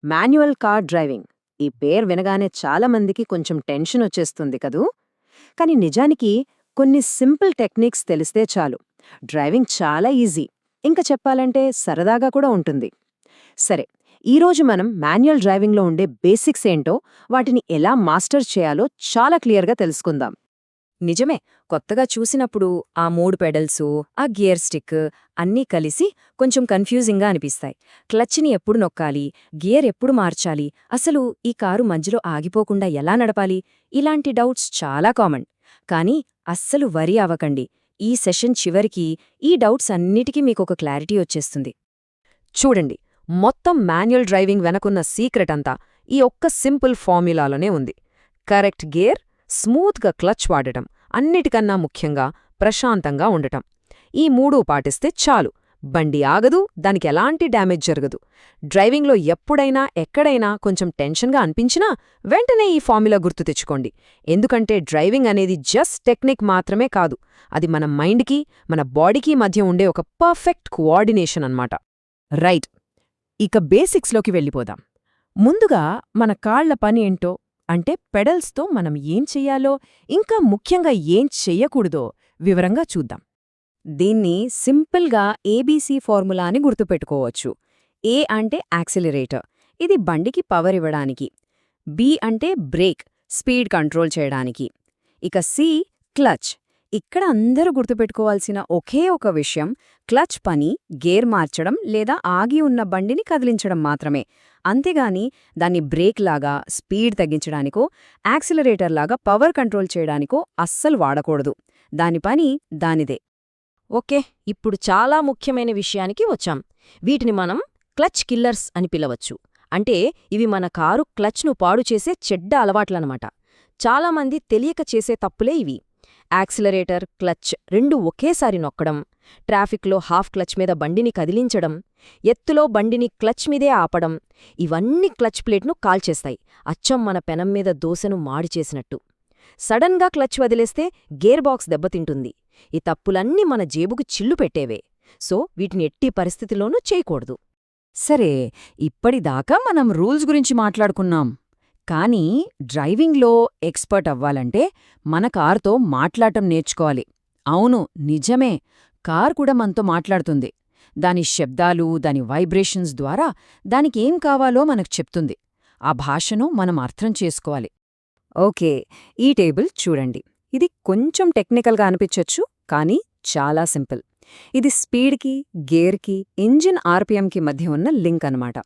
Manual car driving. ఈ పేరు వినగానే చాలా మందికి కొంచెం టెన్షన్ వచ్చేస్తుంది కదూ. కానీ నిజానికి కొన్ని సింపుల్ టెక్నిక్స్ తెలిస్తే చాలు, డ్రైవింగ్ చాలా ఈజీ, ఇంకా చెప్పాలంటే సరదాగా కూడా ఉంటుంది. సరే, ఈరోజు మనం మాన్యువల్ డ్రైవింగ్లో ఉండే బేసిక్స్ ఏంటో, వాటిని ఎలా మాస్టర్ చేయాలో చాలా క్లియర్గా తెలుసుకుందాం. నిజమే, కొత్తగా చూసినప్పుడు ఆ 3 పెడల్సు, ఆ గియర్ స్టిక్ అన్నీ కలిసి కొంచెం కన్ఫ్యూజింగ్గా అనిపిస్తాయి. క్లచ్ని ఎప్పుడు నొక్కాలి, గియర్ ఎప్పుడు మార్చాలి, అసలు ఈ కారు మధ్యలో ఆగిపోకుండా ఎలా నడపాలి, ఇలాంటి డౌట్స్ చాలా కామన్. కానీ అస్సలు వరీ అవ్వకండి, ఈ సెషన్ చివరికి ఈ డౌట్స్ అన్నిటికీ మీకొక క్లారిటీ వచ్చేస్తుంది. చూడండి, మొత్తం మాన్యువల్ డ్రైవింగ్ వెనకున్న సీక్రెట్ అంతా ఈ ఒక్క సింపుల్ ఫార్ములాలోనే ఉంది. కరెక్ట్ గేర్, స్మూత్గా క్లచ్ వాడటం, అన్నిటికన్నా ముఖ్యంగా ప్రశాంతంగా ఉండటం. ఈ 3 పాటిస్తే చాలు, బండి ఆగదు, దానికి ఎలాంటి డ్యామేజ్ జరగదు. డ్రైవింగ్లో ఎప్పుడైనా ఎక్కడైనా కొంచెం టెన్షన్గా అనిపించినా వెంటనే ఈ ఫార్ములా గుర్తు తెచ్చుకోండి. ఎందుకంటే డ్రైవింగ్ అనేది జస్ట్ టెక్నిక్ మాత్రమే కాదు, అది మన మైండ్కి, మన బాడీకి మధ్య ఉండే ఒక పర్ఫెక్ట్ కోఆర్డినేషన్ అన్నమాట. రైట్, ఇక బేసిక్స్లోకి వెళ్ళిపోదాం. ముందుగా మన కాళ్ల పని ఏంటో, అంటే పెడల్స్తో మనం ఏం చెయ్యాలో, ఇంకా ముఖ్యంగా ఏం చెయ్యకూడదో వివరంగా చూద్దాం. దీన్ని సింపుల్గా ఏబీసీ ఫార్ములా అని గుర్తుపెట్టుకోవచ్చు. ఏ అంటే యాక్సిలరేటర్, ఇది బండికి పవర్ ఇవ్వడానికి. బి అంటే బ్రేక్, స్పీడ్ కంట్రోల్ చేయడానికి. ఇక సి క్లచ్. ఇక్కడ అందరూ గుర్తుపెట్టుకోవాల్సిన ఒకే ఒక విషయం, క్లచ్ పని గేర్ మార్చడం లేదా ఆగి ఉన్న బండిని కదిలించడం మాత్రమే. అంతేగాని దాన్ని బ్రేక్ లాగా స్పీడ్ తగ్గించడానికో, యాక్సిలరేటర్ లాగా పవర్ కంట్రోల్ చేయడానికో అస్సలు వాడకూడదు. దాని పని దానిదే. ఓకే, ఇప్పుడు చాలా ముఖ్యమైన విషయానికి వచ్చాం. వీటిని మనం క్లచ్ కిల్లర్స్ అని పిలవచ్చు. అంటే ఇవి మన కారు క్లచ్ను పాడు చేసే చెడ్డ అలవాట్లనమాట. చాలామంది తెలియక చేసే తప్పులే ఇవి. యాక్సిలరేటర్, క్లచ్ రెండూ ఒకేసారి నొక్కడం, ట్రాఫిక్లో హాఫ్ క్లచ్ మీద బండిని కదిలించడం, ఎత్తులో బండిని క్లచ్ మీదే ఆపడం, ఇవన్నీ క్లచ్ ప్లేట్ను కాల్చేస్తాయి, అచ్చం మన పెనం మీద దోశను మాడిచేసినట్టు. సడన్గా క్లచ్ వదిలేస్తే గేర్ బాక్స్ దెబ్బతింటుంది. ఈ తప్పులన్నీ మన జేబుకు చిల్లు పెట్టేవే. సో వీటిని ఎట్టి పరిస్థితిలోనూ చేయకూడదు. సరే, ఇప్పటిదాకా మనం రూల్స్ గురించి మాట్లాడుకున్నాం. కానీ డ్రైవింగ్లో ఎక్స్పర్ట్ అవ్వాలంటే మన కారుతో మాట్లాడటం నేర్చుకోవాలి. అవును, నిజమే, కార్ కూడా మనతో మాట్లాడుతుంది. దాని శబ్దాలు, దాని వైబ్రేషన్స్ ద్వారా దానికేం కావాలో మనకు చెప్తుంది. ఆ భాషను మనం అర్థం చేసుకోవాలి. ఓకే, ఈ టేబుల్ చూడండి. ఇది కొంచెం టెక్నికల్గా అనిపించొచ్చు, కానీ చాలా సింపుల్. ఇది స్పీడ్కి, గేర్కి, ఇంజిన్ ఆర్పిఎంకి మధ్య ఉన్న లింక్ అనమాట.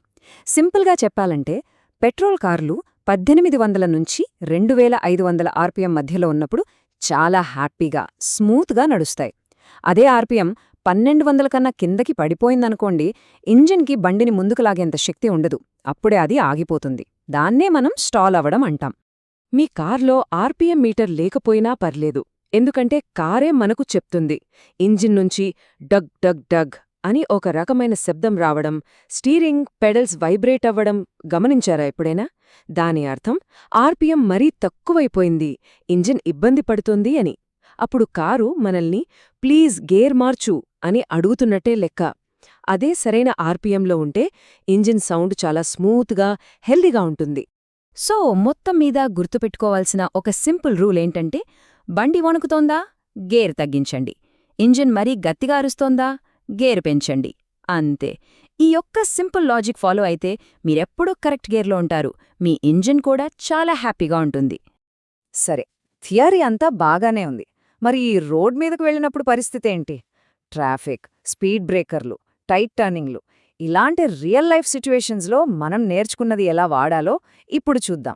సింపుల్గా చెప్పాలంటే పెట్రోల్ కార్లు 1800 నుంచి 2500 ఆర్పిఎం మధ్యలో ఉన్నప్పుడు చాలా హ్యాపీగా, స్మూత్గా నడుస్తాయి. అదే ఆర్పిఎం 1200 కన్నా కిందకి పడిపోయిందనుకోండి, ఇంజిన్కి బండిని ముందుకు లాగేంత శక్తి ఉండదు. అప్పుడే అది ఆగిపోతుంది. దాన్నే మనం స్టాల్ అవ్వడం అంటాం. మీ కార్లో ఆర్పిఎం మీటర్ లేకపోయినా పర్లేదు, ఎందుకంటే కారే మనకు చెప్తుంది. ఇంజిన్ నుంచి డగ్ డగ్ డగ్ అని ఒక రకమైన శబ్దం రావడం, స్టీరింగ్ పెడల్స్ వైబ్రేట్ అవ్వడం గమనించారా ఎప్పుడైనా? దాని అర్థం ఆర్పిఎం మరీ తక్కువైపోయింది, ఇంజిన్ ఇబ్బంది పడుతోంది అని. అప్పుడు కారు మనల్ని ప్లీజ్ గేర్ మార్చు అని అడుగుతున్నట్టే లెక్క. అదే సరైన ఆర్పిఎంలో ఉంటే ఇంజిన్ సౌండ్ చాలా స్మూత్గా, హెల్దీగా ఉంటుంది. సో మొత్తం మీద గుర్తుపెట్టుకోవాల్సిన ఒక సింపుల్ రూల్ ఏంటంటే, బండి వణుకుతోందా, గేర్ తగ్గించండి. ఇంజిన్ మరీ గట్టిగా అరుస్తోందా, గేర్ పెంచండి. అంతే. ఈ ఒక్క సింపుల్ లాజిక్ ఫాలో అయితే మీరెప్పుడూ కరెక్ట్ గేర్లో ఉంటారు, మీ ఇంజిన్ కూడా చాలా హ్యాపీగా ఉంటుంది. సరే, థియరీ అంతా బాగానే ఉంది. మరి ఈ రోడ్ మీదకు వెళ్ళినప్పుడు పరిస్థితి ఏంటి? ట్రాఫిక్, స్పీడ్ బ్రేకర్లు, టైట్ టర్నింగ్లు, ఇలాంటి రియల్ లైఫ్ సిచ్యువేషన్స్లో మనం నేర్చుకున్నది ఎలా వాడాలో ఇప్పుడు చూద్దాం.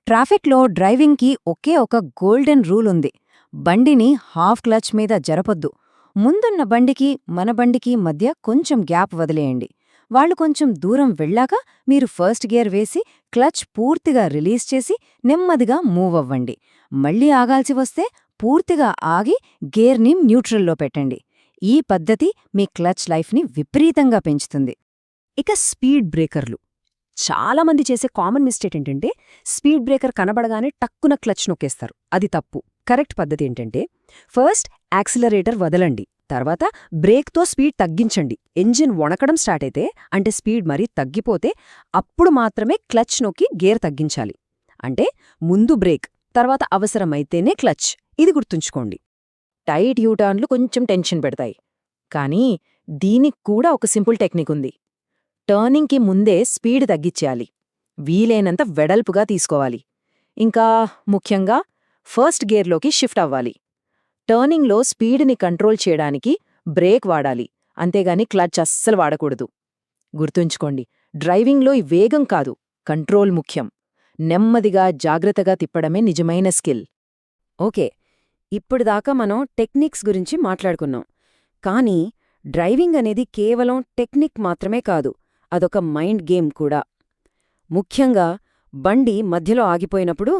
ట్రాఫిక్లో డ్రైవింగ్కి ఒకే ఒక గోల్డెన్ రూల్ ఉంది. బండిని హాఫ్ క్లచ్ మీద జరపొద్దు. ముందున్న బండికి మన బండికి మధ్య కొంచెం గ్యాప్ వదిలేయండి. వాళ్ళు కొంచెం దూరం వెళ్ళాక మీరు ఫస్ట్ గేర్ వేసి క్లచ్ పూర్తిగా రిలీజ్ చేసి నెమ్మదిగా మూవ్ అవ్వండి. మళ్ళీ ఆగాల్సి వస్తే పూర్తిగా ఆగి గేర్ని న్యూట్రల్లో పెట్టండి. ఈ పద్ధతి మీ క్లచ్ లైఫ్ని విపరీతంగా పెంచుతుంది. ఇక స్పీడ్ బ్రేకర్లు. చాలామంది చేసే కామన్ మిస్టేక్ ఏంటంటే, స్పీడ్ బ్రేకర్ కనబడగానే టక్కున క్లచ్ నొక్కేస్తారు. అది తప్పు. కరెక్ట్ పద్ధతి ఏంటంటే, ఫస్ట్ యాక్సిలరేటర్ వదలండి, తర్వాత బ్రేక్తో స్పీడ్ తగ్గించండి. ఎంజిన్ వణకడం స్టార్ట్ అయితే, అంటే స్పీడ్ మరీ తగ్గిపోతే అప్పుడు మాత్రమే క్లచ్ నొక్కి గేర్ తగ్గించాలి. అంటే ముందు బ్రేక్, తర్వాత అవసరమైతేనే క్లచ్. ఇది గుర్తుంచుకోండి. టైట్ యూటర్న్లు కొంచెం టెన్షన్ పెడతాయి. కానీ దీనికి కూడా ఒక సింపుల్ టెక్నిక్ ఉంది. టర్నింగ్కి ముందే స్పీడ్ తగ్గిచ్చేయాలి. వీలైనంత వెడల్పుగా తీసుకోవాలి. ఇంకా ముఖ్యంగా ఫస్ట్ గేర్లోకి షిఫ్ట్ అవ్వాలి. టర్నింగ్లో స్పీడ్ని కంట్రోల్ చేయడానికి బ్రేక్ వాడాలి, అంతేగాని క్లచ్ అస్సలు వాడకూడదు. గుర్తుంచుకోండి, డ్రైవింగ్లో ఈ వేగం కాదు, కంట్రోల్ ముఖ్యం. నెమ్మదిగా జాగ్రత్తగా తిప్పడమే నిజమైన స్కిల్. ఓకే, ఇప్పుడుదాకా మనం టెక్నిక్స్ గురించి మాట్లాడుకున్నాం. కానీ డ్రైవింగ్ అనేది కేవలం టెక్నిక్ మాత్రమే కాదు, అదొక మైండ్ గేమ్ కూడా. ముఖ్యంగా బండి మధ్యలో ఆగిపోయినప్పుడు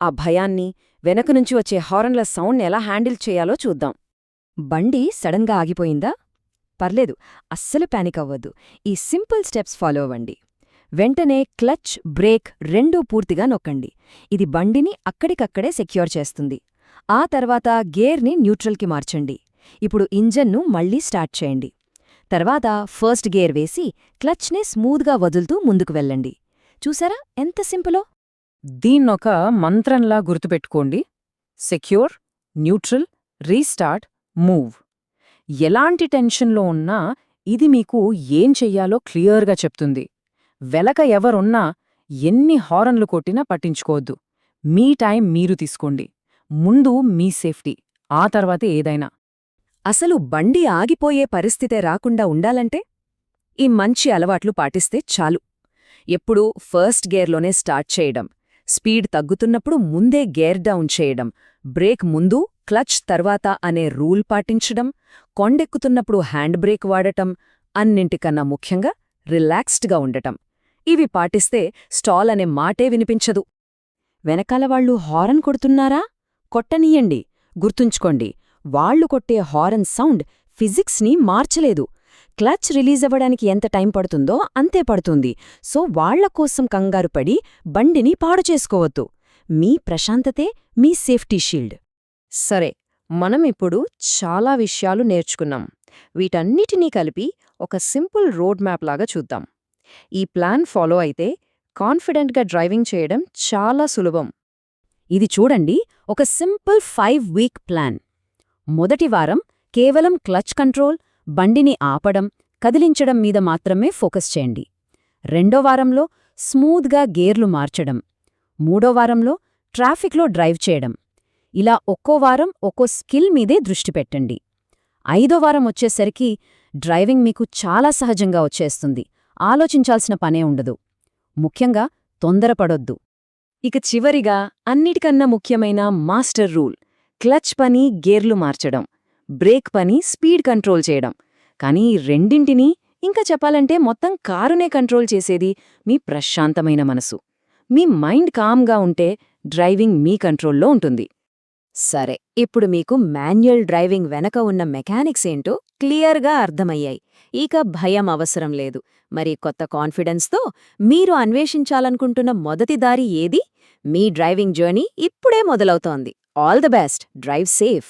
ఆ భయాన్ని, వెనకనుంచి వచ్చే హారన్ల సౌండ్ని ఎలా హ్యాండిల్ చేయాలో చూద్దాం. బండి సడన్గా ఆగిపోయిందా? పర్లేదు, అస్సలు పానిక్ అవ్వద్దు. ఈ సింపుల్ స్టెప్స్ ఫాలో అవ్వండి. వెంటనే క్లచ్, బ్రేక్ రెండూ పూర్తిగా నొక్కండి. ఇది బండిని అక్కడికక్కడే సెక్యూర్ చేస్తుంది. ఆ తర్వాత గేర్ని న్యూట్రల్కి మార్చండి. ఇప్పుడు ఇంజన్ను మళ్లీ స్టార్ట్ చేయండి. తర్వాత ఫస్ట్ గేర్ వేసి క్లచ్ని స్మూత్గా వదులుతూ ముందుకు వెళ్ళండి. చూసారా ఎంత సింపులో? దీన్నొక మంత్రంలా గుర్తుపెట్టుకోండి. Secure, neutral, restart, move. ఎలాంటి టెన్షన్లో ఉన్నా ఇది మీకు ఏం చెయ్యాలో క్లియర్గా చెప్తుంది. వెనక ఎవరున్నా ఎన్ని హారన్లు కొట్టినా పట్టించుకోవద్దు. మీ టైం మీరు తీసుకోండి. ముందు మీ సేఫ్టీ, ఆ తర్వాతే ఏదైనా. అసలు బండి ఆగిపోయే పరిస్థితే రాకుండా ఉండాలంటే ఈ మంచి అలవాట్లు పాటిస్తే చాలు. ఎప్పుడూ ఫస్ట్ గేర్లోనే స్టార్ట్ చేయడం, స్పీడ్ తగ్గుతున్నప్పుడు ముందే గేర్ డౌన్ చేయడం, బ్రేక్ ముందు క్లచ్ తర్వాత అనే రూల్ పాటించడం, కొండెక్కుతున్నప్పుడు హ్యాండ్ బ్రేక్ వాడటం, అన్నింటికన్నా ముఖ్యంగా రిలాక్స్డ్గా ఉండటం. ఇవి పాటిస్తే స్టాల్ అనే మాటే వినిపించదు. వెనకాల వాళ్ళు హారన్ కొడుతున్నారా? కొట్టనీయండి. గుర్తుంచుకోండి, వాళ్లు కొట్టే హారన్ సౌండ్ ఫిజిక్స్ని మార్చలేదు. క్లచ్ రిలీజ్ అవ్వడానికి ఎంత టైం పడుతుందో అంతే పడుతుంది. సో వాళ్ల కోసం కంగారుపడి బండిని పాడు చేసుకోవద్దు. మీ ప్రశాంతతే మీ సేఫ్టీ షీల్డ్. సరే, మనం ఇప్పుడు చాలా విషయాలు నేర్చుకున్నాం. వీటన్నిటినీ కలిపి ఒక సింపుల్ రోడ్ మ్యాప్ లాగా చూద్దాం. ఈ ప్లాన్ ఫాలో అయితే కాన్ఫిడెంట్గా డ్రైవింగ్ చేయడం చాలా సులభం. ఇది చూడండి, ఒక సింపుల్ 5-వీక్ ప్లాన్. మొదటి వారం కేవలం క్లచ్ కంట్రోల్, బండిని ఆపడం, కదిలించడం మీద మాత్రమే ఫోకస్ చేయండి. రెండో వారంలో స్మూత్గా గేర్లు మార్చడం. మూడో వారంలో ట్రాఫిక్లో డ్రైవ్ చేయడం. ఇలా ఒక్కో వారం ఒక్కో స్కిల్ మీదే దృష్టి పెట్టండి. 5వ వారం వచ్చేసరికి డ్రైవింగ్ మీకు చాలా సహజంగా వచ్చేస్తుంది. ఆలోచించాల్సిన పనే ఉండదు. ముఖ్యంగా తొందరపడొద్దు. ఇక చివరిగా అన్నిటికన్నా ముఖ్యమైన మాస్టర్ రూల్: క్లచ్ పని గేర్లు మార్చడం, బ్రేక్ పని స్పీడ్ కంట్రోల్ చేయడం. కానీ రెండింటినీ, ఇంకా చెప్పాలంటే మొత్తం కారునే కంట్రోల్ చేసేది మీ ప్రశాంతమైన మనసు. మీ మైండ్ కామ్గా ఉంటే డ్రైవింగ్ మీ కంట్రోల్లో ఉంటుంది. సరే, ఇప్పుడు మీకు మాన్యువల్ డ్రైవింగ్ వెనక ఉన్న మెకానిక్స్ ఏంటో క్లియర్గా అర్థమయ్యాయి. ఇక భయం అవసరం లేదు. మరి కొత్త కాన్ఫిడెన్స్తో మీరు అన్వేషించాలనుకుంటున్న మొదటి దారి ఏది? మీ డ్రైవింగ్ జర్నీ ఇప్పుడే మొదలవుతోంది. All the best, drive safe.